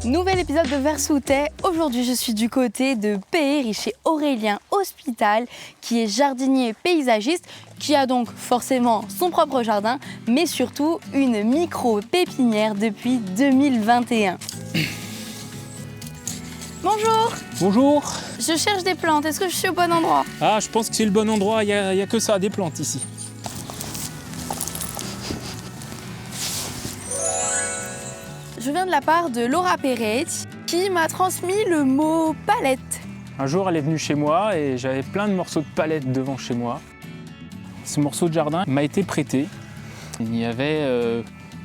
Nouvel épisode de Vers sous thé. Aujourd'hui, je suis du côté de Péhéry chez Aurélien Hospital, qui est jardinier paysagiste, qui a donc forcément son propre jardin, mais surtout une micro-pépinière depuis 2021. Bonjour. Bonjour. Je cherche des plantes. Est-ce que je suis au bon endroit? Ah, je pense que c'est le bon endroit. Il y a que ça, des plantes ici. Je viens de la part de Laura Perret, qui m'a transmis le mot palette. Un jour, elle est venue chez moi et j'avais plein de morceaux de palette devant chez moi. Ce morceau de jardin m'a été prêté. Il n'y avait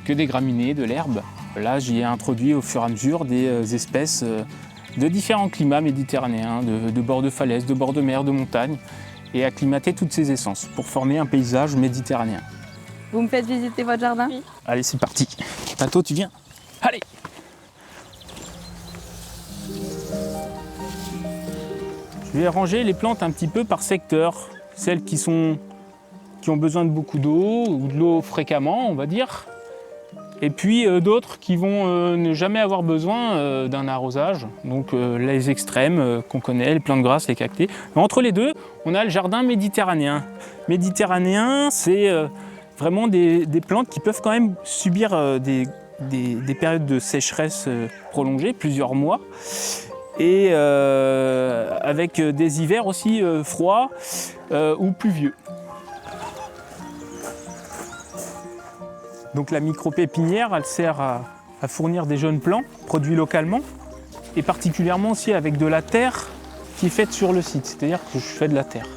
que des graminées, de l'herbe. Là, j'y ai introduit au fur et à mesure des espèces de différents climats méditerranéens, de bords de falaise, de bords de mer, de montagne, et acclimater toutes ces essences pour former un paysage méditerranéen. Vous me faites visiter votre jardin? Oui. Allez, c'est parti. Tato, tu viens? Allez! Je vais ranger les plantes un petit peu par secteur. Celles qui ont besoin de beaucoup d'eau, ou de l'eau fréquemment, on va dire. Et puis d'autres qui vont ne jamais avoir besoin d'un arrosage. Donc les extrêmes qu'on connaît, les plantes grasses, les cactées. Mais entre les deux, on a le jardin méditerranéen. Méditerranéen, c'est vraiment des plantes qui peuvent quand même subir des périodes de sécheresse prolongées, plusieurs mois, et avec des hivers aussi froids ou pluvieux. Donc la micro-pépinière, elle sert à fournir des jeunes plants produits localement, et particulièrement aussi avec de la terre qui est faite sur le site, c'est-à-dire que je fais de la terre.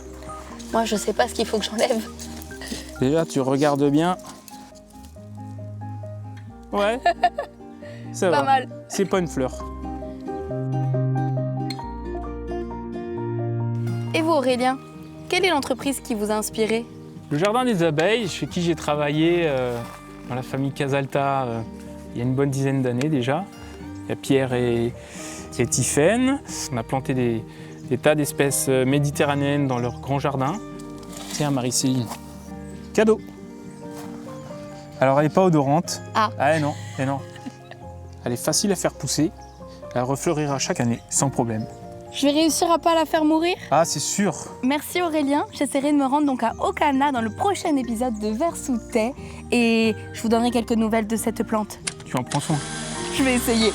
Moi, je sais pas ce qu'il faut que j'enlève. Déjà, tu regardes bien. Ouais, ça va. Pas mal. C'est pas une fleur. Et vous, Aurélien, quelle est l'entreprise qui vous a inspiré? Le jardin des abeilles, chez qui j'ai travaillé dans la famille Casalta il y a une bonne dizaine d'années déjà. Il y a Pierre et Tiphaine. On a planté des tas d'espèces méditerranéennes dans leur grand jardin. Tiens, Marie-Céline, cadeau. Alors, elle n'est pas odorante. Ah. Non, et non. Elle est facile à faire pousser. Elle refleurira chaque année, sans problème. Je vais réussir à pas la faire mourir? Ah, c'est sûr. Merci Aurélien. J'essaierai de me rendre donc à Ocana dans le prochain épisode de Vers sous thé et je vous donnerai quelques nouvelles de cette plante. Tu en prends soin. Je vais essayer.